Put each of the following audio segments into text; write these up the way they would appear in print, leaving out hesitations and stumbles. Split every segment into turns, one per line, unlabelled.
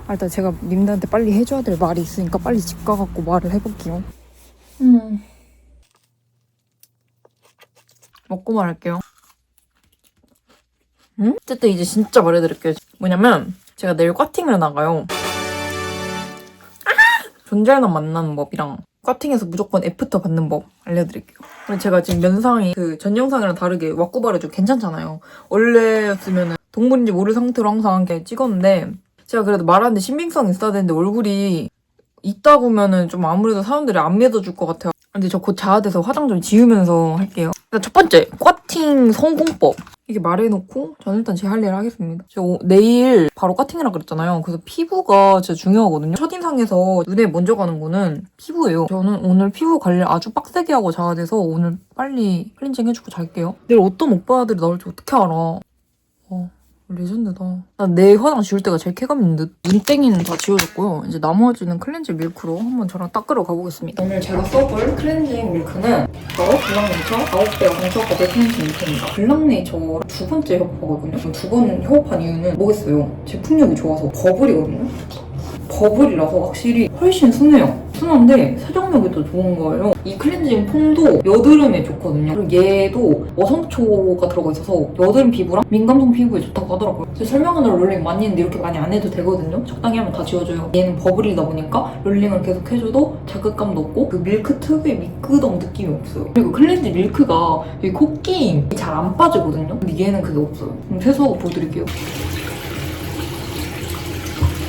일단 제가 님들한테 빨리 해줘야 될 말이 있으니까 빨리 집 가갖고 말을 해볼게요. 먹고 말할게요. 어쨌든 이제 진짜 말해드릴게요. 뭐냐면 제가 내일 꽈팅을 나가요. 존잘남 만나는 법이랑 꽈팅에서 무조건 애프터 받는 법 알려드릴게요. 제가 지금 면상이 그 전 영상이랑 다르게 왁구발이 좀 괜찮잖아요. 원래였으면 동물인지 모를 상태로 항상 이렇게 찍었는데 제가 그래도 말하는데 신빙성이 있어야 되는데 얼굴이 있다 보면은 좀 아무래도 사람들이 안 믿어줄 것 같아요. 근데 저 곧 자아돼서 화장 좀 지우면서 할게요. 일단 첫 번째, 꽈팅 성공법. 이게 말해놓고 저는 일단 제 할 일을 하겠습니다. 제가 내일 바로 꽈팅이라 그랬잖아요. 그래서 피부가 진짜 중요하거든요. 첫인상에서 눈에 먼저 가는 거는 피부예요. 저는 오늘 피부 관리를 아주 빡세게 하고 자야 돼서 오늘 빨리 클렌징 해주고 잘게요. 내일 어떤 오빠들이 나올지 어떻게 알아. 레전드다. 난 내 화장 지울 때가 제일 쾌감 있는 듯. 눈땡이는 다 지워졌고요. 이제 나머지는 클렌징 밀크로 한번 저랑 닦으러 가보겠습니다. 오늘 제가 써볼 클렌징 밀크는 바로 블랑네이처 9배 강철과 클렌징 밀크입니다. 블랑네이처 두 번째 협업하거든요. 두 번 협업한 이유는 뭐겠어요? 제품력이 좋아서 버블이거든요. 버블이라서 확실히 훨씬 순해요. 순한데 세정력이 더 좋은 거예요. 이 클렌징 폼도 여드름에 좋거든요. 그리고 얘도 어성초가 들어가 있어서 여드름 피부랑 민감성 피부에 좋다고 하더라고요. 제가 설명하느라 롤링 많이 했는데 이렇게 많이 안 해도 되거든요. 적당히 하면 다 지워져요. 얘는 버블이다 보니까 롤링을 계속 해줘도 자극감도 없고 그 밀크 특유의 미끄덩 느낌이 없어요. 그리고 클렌징 밀크가 이 코끼임이 잘 안 빠지거든요. 근데 얘는 그게 없어요. 그럼 세수하고 보여드릴게요.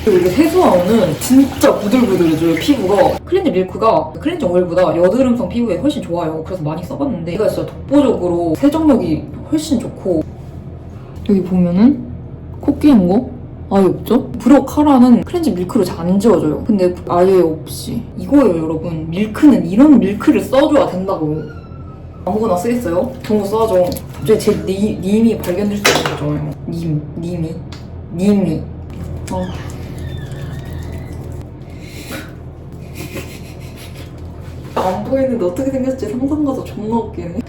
그리고 이게 세수하고는 진짜 부들부들해져요, 피부가. 클렌징 밀크가 클렌징 오일보다 여드름성 피부에 훨씬 좋아요. 그래서 많이 써봤는데 얘가 진짜 독보적으로 세정력이 훨씬 좋고 여기 보면은 코 끼는 거 아예 없죠? 브로 카라는 클렌징 밀크로 잘 안 지워져요. 근데 아예 없이 이거예요, 여러분. 밀크는 이런 밀크를 써줘야 된다고. 아무거나 쓰겠어요? 좋은 거 써줘. 갑자기 제 님이 발견될 수 있는 거잖아요. 님이. 안 보이는데 어떻게 생겼지 상상가서 존나 웃기네.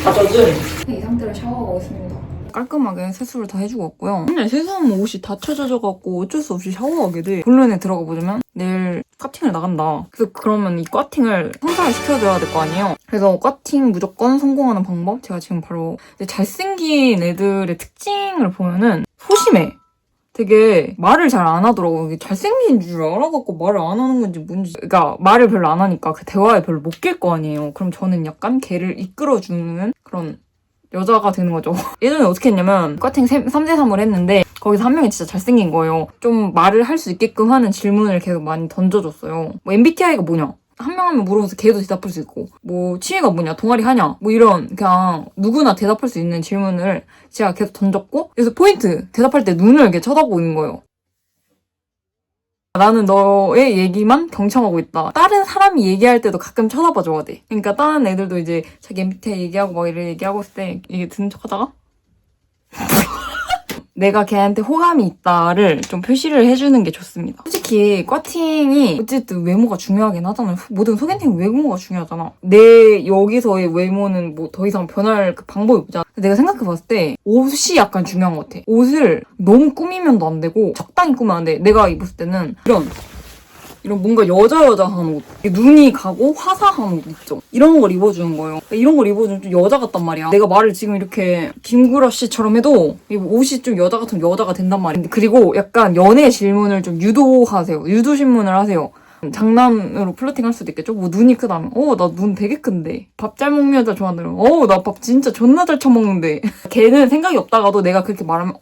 다 젖은 이 상태로 샤워하고 있습니다. 깔끔하게 세수를 다 해주고 왔고요. 맨날 세수하면 옷이 다 쳐져져갖고 어쩔 수 없이 샤워하게 돼. 본론에 들어가 보자면 내일 꽈팅을 나간다. 그래서 그러면 이 꽈팅을 성사를 시켜줘야 될 거 아니에요. 그래서 꽈팅 무조건 성공하는 방법 제가 지금 바로 잘생긴 애들의 특징을 보면은 소심해. 되게 말을 잘 안 하더라고요. 이게 잘생긴 줄 알아갖고 말을 안 하는 건지 뭔지. 그러니까 말을 별로 안 하니까 그 대화에 별로 못 낄 거 아니에요. 그럼 저는 약간 걔를 이끌어주는 그런 여자가 되는 거죠. 예전에 어떻게 했냐면 꽈팅 3대3을 했는데 거기서 한 명이 진짜 잘생긴 거예요. 좀 말을 할 수 있게끔 하는 질문을 계속 많이 던져줬어요. 뭐 MBTI가 뭐냐? 한 명 하면 물어보면서 걔도 대답할 수 있고 뭐 취미가 뭐냐 동아리 하냐 뭐 이런 그냥 누구나 대답할 수 있는 질문을 제가 계속 던졌고 그래서 포인트 대답할 때 눈을 이렇게 쳐다보고 있는 거예요. 나는 너의 얘기만 경청하고 있다. 다른 사람이 얘기할 때도 가끔 쳐다봐줘야 돼. 그러니까 다른 애들도 이제 자기 MBTI 얘기하고 막 이런 얘기하고 있을 때 이게 듣는 척하다가 내가 걔한테 호감이 있다를 좀 표시를 해주는 게 좋습니다. 솔직히 꽈팅이 어쨌든 외모가 중요하긴 하잖아요. 모든 소개팅 외모가 중요하잖아. 내 여기서의 외모는 뭐 더 이상 변할 그 방법이 없잖아. 내가 생각해봤을 때 옷이 약간 중요한 것 같아. 옷을 너무 꾸미면도 안 되고 적당히 꾸미면 안 돼. 내가 입었을 때는 이런 뭔가 여자한 옷. 눈이 가고 화사한 옷 있죠? 이런 걸 입어주는 거예요. 이런 걸 입어주면 좀 여자 같단 말이야. 내가 말을 지금 이렇게 김구라 씨처럼 해도 이 옷이 좀 여자 같으면 여자가 된단 말이야. 그리고 약간 연애 질문을 좀 유도하세요. 유도신문을 하세요. 장난으로 플러팅 할 수도 있겠죠? 뭐 눈이 크다면 나 눈 되게 큰데. 밥 잘 먹는 여자 좋아한다면 나 밥 진짜 존나 잘 처먹는데. 걔는 생각이 없다가도 내가 그렇게 말하면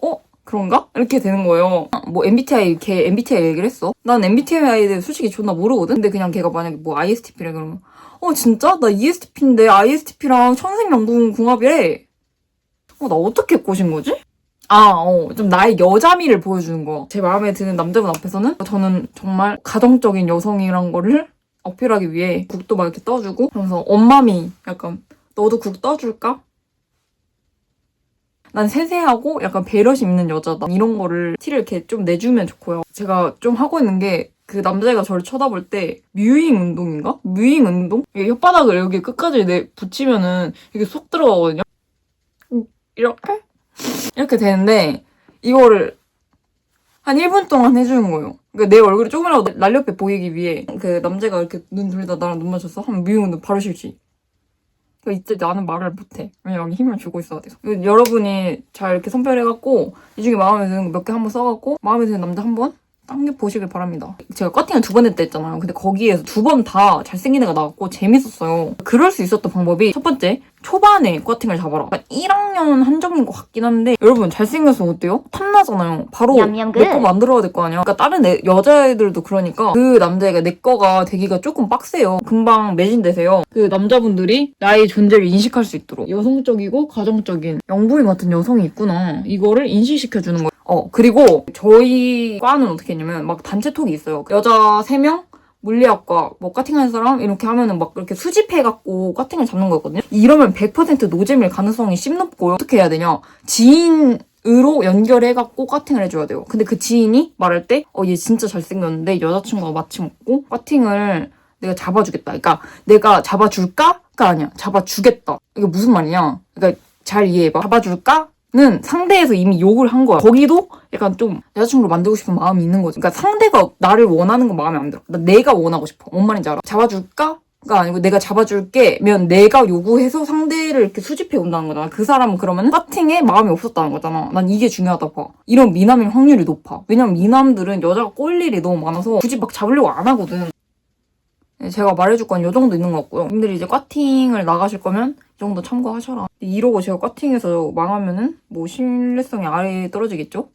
그런가? 이렇게 되는 거예요. 뭐 MBTI, 걔 MBTI 얘기를 했어. 난 MBTI에 대해 솔직히 존나 모르거든? 근데 그냥 걔가 만약에 뭐 ISTP래 그러면 진짜? 나 ESTP인데 ISTP랑 천생연분 궁합이래. 나 어떻게 꼬신 거지? 좀 나의 여자미를 보여주는 거. 제 마음에 드는 남자분 앞에서는 저는 정말 가정적인 여성이란 거를 어필하기 위해 국도 막 이렇게 떠주고 그러면서 엄마미 약간 너도 국 떠줄까? 난 세세하고 약간 배려심 있는 여자다. 이런 거를 티를 이렇게 좀 내주면 좋고요. 제가 좀 하고 있는 게 그 남자애가 저를 쳐다볼 때 뮤잉 운동인가? 뮤잉 운동? 이게 혓바닥을 여기 끝까지 붙이면은 이게 쏙 들어가거든요. 이렇게 되는데 이거를 한 1분 동안 해주는 거예요. 그러니까 내 얼굴이 조금이라도 날렵해 보이기 위해 그 남자가 이렇게 눈 돌리다 나랑 눈 맞췄어? 하면 미용은 바로 싫지. 그러니까 이때 나는 말을 못해. 왜냐면 힘을 주고 있어야 돼서. 여러분이 잘 이렇게 선별해갖고 이 중에 마음에 드는 거 몇 개 한번 써갖고 마음에 드는 남자 한 번 당겨보시길 바랍니다. 제가 커팅을 2번 했다 했잖아요. 근데 거기에서 2번 다 잘생긴 애가 나왔고 재밌었어요. 그럴 수 있었던 방법이 첫 번째, 초반에 커팅을 잡아라. 1학년 한정인 것 같긴 한데 여러분 잘생겼으면 어때요? 탐나잖아요. 바로 내 거 만들어야 될 거 아니야. 그러니까 다른 여자애들도 그러니까 그 남자애가 내 거가 되기가 조금 빡세요. 금방 매진되세요. 그 남자분들이 나의 존재를 인식할 수 있도록 여성적이고 가정적인 영부인 같은 여성이 있구나. 이거를 인식시켜주는 거예요. 그리고 저희 과는 어떻게 했냐면 막 단체톡이 있어요. 여자 3명? 물리학과 뭐 카팅하는 사람 이렇게 하면은 막 이렇게 수집해갖고 카팅을 잡는 거였거든요. 이러면 100% 노잼일 가능성이 씹높고요. 어떻게 해야 되냐? 지인으로 연결해갖고 카팅을 해줘야 돼요. 근데 그 지인이 말할 때 얘 진짜 잘생겼는데 여자친구가 마침 없고 카팅을 내가 잡아주겠다. 그러니까 내가 잡아줄까가 아니야. 잡아주겠다. 이게 무슨 말이냐? 그러니까 잘 이해해봐. 잡아줄까? 는 상대에서 이미 욕을 한 거야. 거기도 약간 좀 여자친구로 만들고 싶은 마음이 있는 거지. 그러니까 상대가 나를 원하는 건 마음에 안 들어. 내가 원하고 싶어. 뭔 말인지 알아? 잡아줄까? 가 아니고 내가 잡아줄게면 내가 요구해서 상대를 이렇게 수집해 온다는 거잖아. 그 사람은 그러면 커팅에 마음이 없었다는 거잖아. 난 이게 중요하다 봐. 이런 미남일 확률이 높아. 왜냐면 미남들은 여자가 꼬일 일이 너무 많아서 굳이 막 잡으려고 안 하거든. 제가 말해줄 건 요 정도 있는 것 같고요. 님들이 이제 꽈팅을 나가실 거면 이 정도 참고하셔라. 이러고 제가 꽈팅에서 망하면은 뭐 신뢰성이 아래에 떨어지겠죠?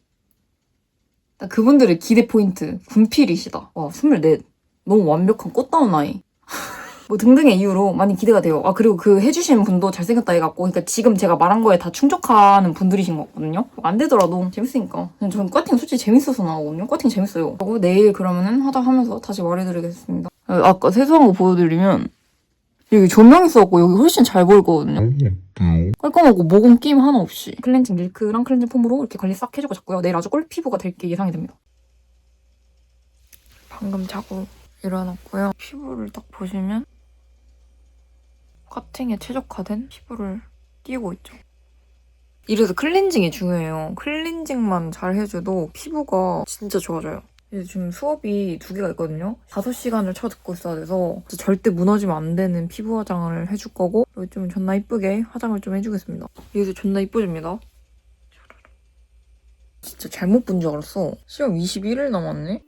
그분들의 기대 포인트 군필이시다. 와 24. 너무 완벽한 꽃다운 아이. 뭐 등등의 이유로 많이 기대가 돼요. 그리고 그 해주시는 분도 잘생겼다 해갖고 그러니까 지금 제가 말한 거에 다 충족하는 분들이신 것 같거든요. 안 되더라도 재밌으니까. 저는 꽈팅 솔직히 재밌어서 나오거든요. 꽈팅 재밌어요. 그리고 내일 그러면은 화장하면서 다시 말해드리겠습니다. 아까 세수한 거 보여드리면 여기 조명 있어갖고 여기 훨씬 잘 보이거든요. 깔끔하고 모공 끼임 하나 없이 클렌징 밀크랑 클렌징 폼으로 이렇게 관리 싹 해주고 잤고요. 내일 아주 꿀 피부가 될 게 예상이 됩니다. 방금 자고 일어났고요. 피부를 딱 보시면 커팅에 최적화된 피부를 띄우고 있죠. 이래서 클렌징이 중요해요. 클렌징만 잘 해줘도 피부가 진짜 좋아져요. 이제 지금 수업이 2개가 있거든요. 5시간을 쳐듣고 있어야 돼서 절대 무너지면 안 되는 피부 화장을 해줄 거고 여기 좀 존나 이쁘게 화장을 좀 해주겠습니다. 여기서 존나 이뻐집니다. 진짜 잘못 본 줄 알았어. 시험 21일 남았네?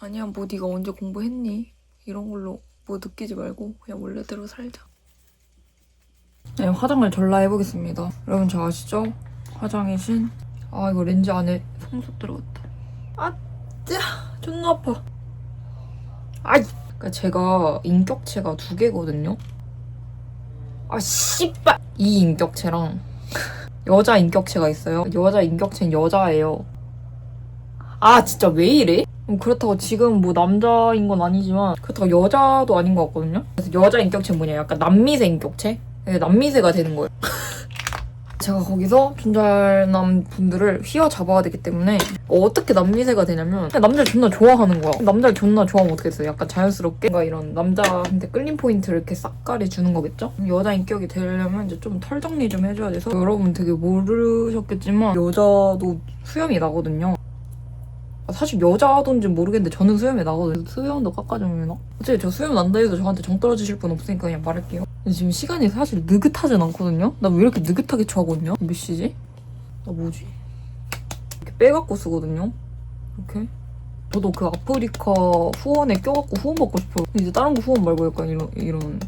아니야 뭐 네가 언제 공부했니? 이런 걸로 뭐 느끼지 말고 그냥 원래대로 살자. 네, 화장을 전라 해보겠습니다. 여러분 저 아시죠? 화장의 신. 이거 렌즈 안에 송수 들어갔다. 짜! 존나 아파. 그러니까 제가 인격체가 2개거든요? 씨발! 이 인격체랑 여자 인격체가 있어요. 여자 인격체는 여자예요. 진짜 왜 이래? 그렇다고 지금 뭐 남자인 건 아니지만 그렇다고 여자도 아닌 것 같거든요? 그래서 여자 인격체는 뭐냐? 약간 남미세 인격체? 남미세가 되는 거예요. 제가 거기서 존잘남 분들을 휘어잡아야 되기 때문에 어떻게 남미세가 되냐면 그냥 남자를 존나 좋아하는 거야. 남자를 존나 좋아하면 어떻게 했어요? 약간 자연스럽게 뭔가 이런 남자한테 끌림 포인트를 이렇게 싹 가려주는 거겠죠? 여자 인격이 되려면 이제 좀 털 정리 좀 해줘야 돼서 여러분 되게 모르셨겠지만 여자도 수염이 나거든요. 사실 여자던지 모르겠는데 저는 수염이 나거든요. 수염도 깎아주면 어차피 저 수염 난다 해서 저한테 정 떨어지실 분 없으니까 그냥 말할게요. 근데 지금 시간이 사실 느긋하진 않거든요? 나 왜 이렇게 느긋하게 처하거든요? 몇 시지? 나 뭐지? 이렇게 빼갖고 쓰거든요? 이렇게. 저도 그 아프리카 후원에 껴갖고 후원 받고 싶어요. 근데 이제 다른 거 후원 말고 약간 이런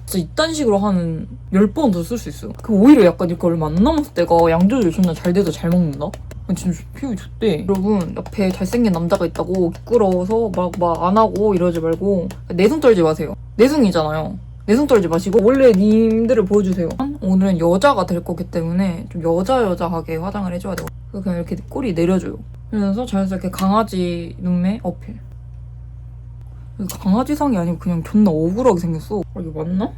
진짜 이딴 식으로 하는 10번 더 쓸 수 있어요. 그 오히려 약간 이렇게 얼마 안 남았을 때가 양 조절 존나 잘 돼서 잘 먹는다? 진짜 피부 좋대. 여러분 옆에 잘생긴 남자가 있다고 부끄러워서 막 안 하고 이러지 말고 내숭 떨지 마세요. 내숭이잖아요. 내숭 떨지 마시고 원래 님들을 보여주세요. 오늘은 여자가 될 거기 때문에 좀 여자하게 화장을 해줘야 돼요. 그냥 이렇게 꼬리 내려줘요. 그러면서 자연스럽게 강아지 눈매 어필. 강아지상이 아니고 그냥 존나 억울하게 생겼어. 이게 맞나?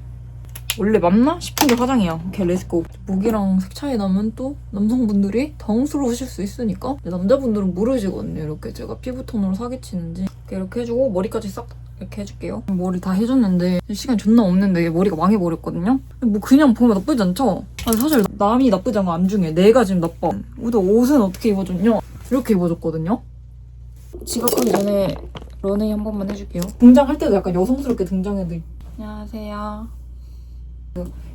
원래 맞나? 싶은 게 화장이야. 오케이, 렛츠고. 목이랑 색 차이 나면 또 남성분들이 당황스러우실 수 있으니까 남자분들은 모르시거든요. 이렇게 제가 피부톤으로 사기치는지 이렇게 해주고 머리까지 싹 이렇게 해줄게요. 머리 다 해줬는데 시간 존나 없는데 머리가 망해버렸거든요? 뭐 그냥 보면 나쁘지 않죠? 아니 사실 남이 나쁘지 않고 안 중요해. 내가 지금 나빠. 근데 옷은 어떻게 입어줬냐? 이렇게 입어줬거든요? 지각하기 전에 런웨이 한 번만 해줄게요. 등장할 때도 약간 여성스럽게 등장해도 안녕하세요.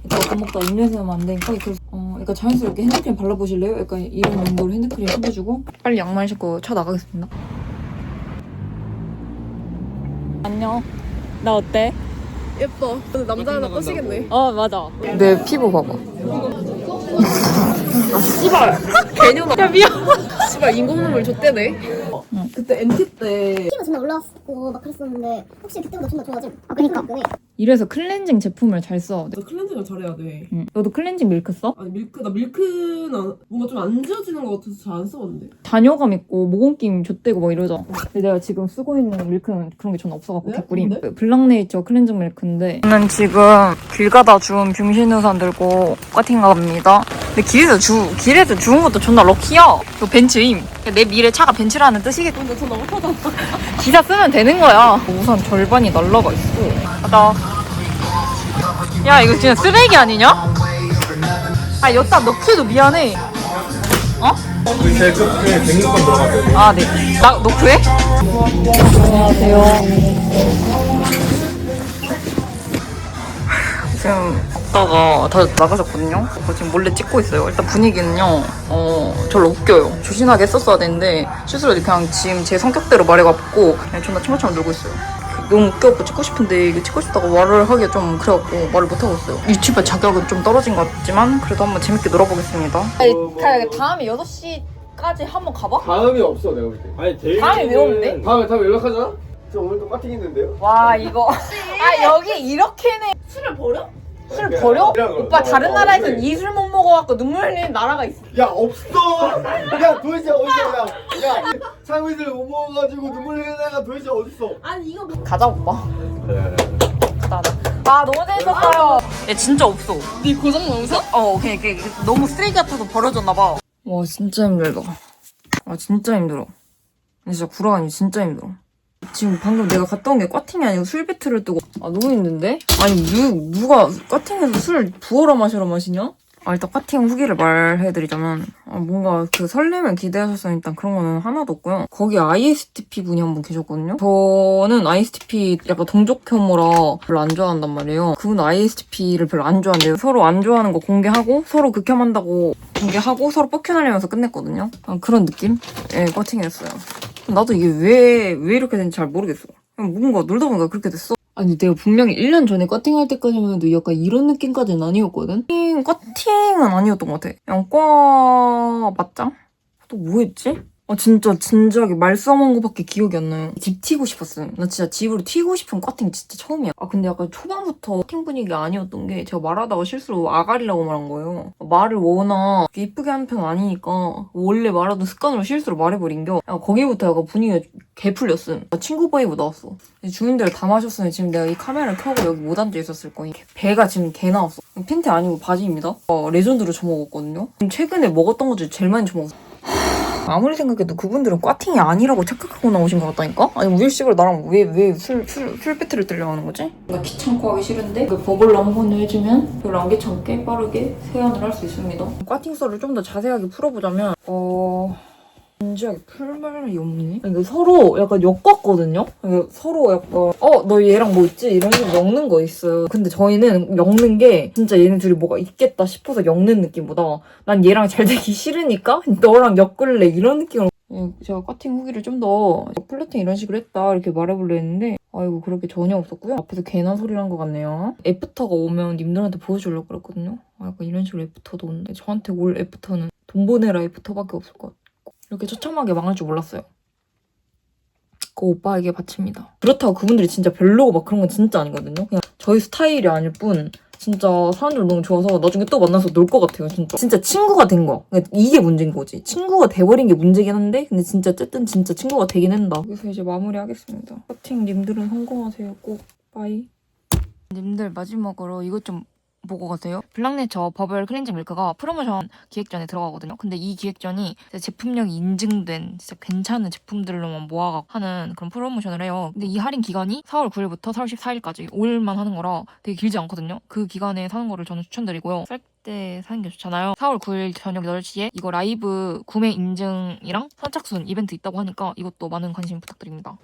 이따가 밥 먹다 입냄새 나면 안 되니까 그러니까 자연스럽게 핸드크림 발라보실래요? 약간 이런 용도로 핸드크림 챙겨주고 빨리 양말 신고 차 나가겠습니다. 안녕. 나 어때?
예뻐. 근데 남자 하나 꼬시겠네.
맞아. 내 피부 봐봐.
씨발. 개년아. 야 미안. 씨발 인공눈물 줬대네. 그때 MT 때
키가 존나 올라왔고 막 그랬었는데 혹시 그때보다 존나 좋아짐? 아 그니까.
이래서 클렌징 제품을 잘 써.
너 클렌징을 잘해야 돼.
응. 너도 클렌징 밀크 써?
아니 나 밀크는 뭔가 좀 안 지워지는 것 같아서 잘 안 써봤는데.
잔여감 있고 모공김 좆대고 막 이러잖아. 근데 내가 지금 쓰고 있는 밀크는 그런 게 전혀 없어갖고
네?
개꿀임.
뭔데?
블랑네이처 클렌징 밀크인데 저는 지금 길 가다 주운 병신우산 들고 과팅 갑니다. 근데 길에서 주운 것도 존나 럭키야. 이거 벤츠임. 내 미래 차가 벤츠라는 뜻이겠지.
근데 저 너무 터졌다.
기사 쓰면 되는 거야. 우산 절반이 날라가 있어. 나. 야 이거 진짜 쓰레기 아니냐? 아 여기다 넣기도 미안해. 어?
제 끝에 106번 들어갔어요.
아 네. 나 노크해? 안녕하세요. 지금 오빠가 다 나가셨거든요. 저 지금 몰래 찍고 있어요. 일단 분위기는요. 별로 웃겨요. 조신하게 했었어야 되는데 실수로 그냥 지금 제 성격대로 말해갖고 그냥 존나 친구처럼 놀고 있어요. 너무 웃겨갖고 찍고 싶은데 이게 찍고 싶다고 말을 하기가 좀 그래갖고 말을 못하고 있어요. 유튜브 자격은 좀 떨어진 것 같지만 그래도 한번 재밌게 놀아보겠습니다. 다음에 6시까지 한번 가봐?
다음이 없어 내가 볼 때. 아니 데이비는
다음에 왜 없는데?
다음에 연락하자. 저 오늘도 파팅 있는데요.
와 이거 여기 이렇게네.
술을 버려?
술 버려?
그냥
오빠 다른 나라에선
그래.
이 술 못 먹어갖고 눈물 흘리는 나라가 있어.
야 없어. 야 도대체 어디서 야 상위들 못 먹어가지고 눈물 흘리는 애가 도대체 어딨어?
아니 이거
가자 오빠. 가자. 아 너무 재밌었어요. 얘 진짜 없어.
네 고장 영상?
그냥 너무 쓰레기 같아서 버려졌나봐. 와 진짜 힘들다. 진짜 힘들어. 진짜 구라가니 진짜 힘들어. 지금 방금 내가 갔다 온 게 꽈팅이 아니고 술 배틀을 뜨고 너무 힘든데? 아니 누가 꽈팅에서 술 부어라 마시라 마시냐? 일단 꽈팅 후기를 말해드리자면 뭔가 그 설렘을 기대하셨으면 일단 그런 거는 하나도 없고요. 거기 ISTP 분이 한 분 계셨거든요. 저는 ISTP 약간 동족 혐오라 별로 안 좋아한단 말이에요. 그분 ISTP를 별로 안 좋아한대요. 서로 안 좋아하는 거 공개하고 서로 극혐한다고 공개하고 서로 뻑큐날리면서 끝냈거든요. 그런 느낌? 예, 꽈팅이었어요. 나도 이게 왜 이렇게 된지 잘 모르겠어. 그냥 뭔가 놀다 보니까 그렇게 됐어. 아니 내가 분명히 1년 전에 꽈팅할 때까지만 해도 약간 이런 느낌까지는 아니었거든? 꽈팅은 아니었던 것 같아. 그냥 맞짱? 또 뭐 했지? 진짜 진지하게 말 써먹은 거밖에 기억이 안 나요. 집 튀고 싶었음. 나 진짜 집으로 튀고 싶은 꽈팅 진짜 처음이야. 근데 약간 초반부터 꽈팅 분위기가 아니었던 게 제가 말하다가 실수로 아가리라고 말한 거예요. 말을 워낙 이쁘게 하는 편은 아니니까 원래 말하던 습관으로 실수로 말해버린겨. 거기부터 약간 분위기가 개 풀렸음. 친구 바이브 나왔어. 주인들 다 마셨으면 지금 내가 이 카메라를 켜고 여기 못 앉아 있었을 거니. 배가 지금 개 나왔어. 팬티 아니고 바지입니다. 레전드로 처먹었거든요. 최근에 먹었던 것 중에 제일 많이 처먹었어. 아무리 생각해도 그분들은 꽈팅이 아니라고 착각하고 나오신 것 같다니까? 아니 우일식으로 나랑 왜 술 배틀을 뜨려고 하는 거지? 나 귀찮고 하기 싫은데 그 버블로 한 번을 해주면 별로 안 귀찮게 빠르게 세안을 할 수 있습니다. 꽈팅 썰을 좀 더 자세하게 풀어보자면 진지하게 풀 말이 없네. 그러니까 서로 약간 엮었거든요? 그러니까 서로 약간 너 얘랑 뭐 있지? 이런 식으로 엮는 거 있어요. 근데 저희는 엮는 게 진짜 얘네 둘이 뭐가 있겠다 싶어서 엮는 느낌보다 난 얘랑 잘 되기 싫으니까 너랑 엮을래 이런 느낌으로 제가 꽈팅 후기를 좀 더 플러팅 이런 식으로 했다 이렇게 말해보려 했는데 아이고 그렇게 전혀 없었고요. 앞에서 괜한 소리를 한 것 같네요. 애프터가 오면 님들한테 보여주려고 그랬거든요. 약간 이런 식으로 애프터도 오는데 저한테 올 애프터는 돈 보내라 애프터밖에 없을 것 같아요. 이렇게 처참하게 망할 줄 몰랐어요. 그 오빠에게 바칩니다. 그렇다고 그분들이 진짜 별로고 막 그런 건 진짜 아니거든요. 그냥 저희 스타일이 아닐 뿐 진짜 사람들 너무 좋아서 나중에 또 만나서 놀 것 같아요. 진짜 친구가 된 거. 그러니까 이게 문제인 거지. 친구가 돼버린 게 문제긴 한데 근데 진짜 어쨌든 진짜 친구가 되긴 한다. 여기서 이제 마무리하겠습니다. 커팅 님들은 성공하세요. 꼭 빠이. 님들 마지막으로 이것 좀 보고 가세요. 블랑네처 버블 클렌징 밀크가 프로모션 기획전에 들어가거든요. 근데 이 기획전이 제품력이 인증된 진짜 괜찮은 제품들로만 모아가 하는 그런 프로모션을 해요. 근데 이 할인 기간이 4월 9일부터 4월 14일까지 5일만 하는 거라 되게 길지 않거든요. 그 기간에 사는 거를 저는 추천드리고요. 쌀 때 사는 게 좋잖아요. 4월 9일 저녁 8시에 이거 라이브 구매 인증이랑 선착순 이벤트 있다고 하니까 이것도 많은 관심 부탁드립니다.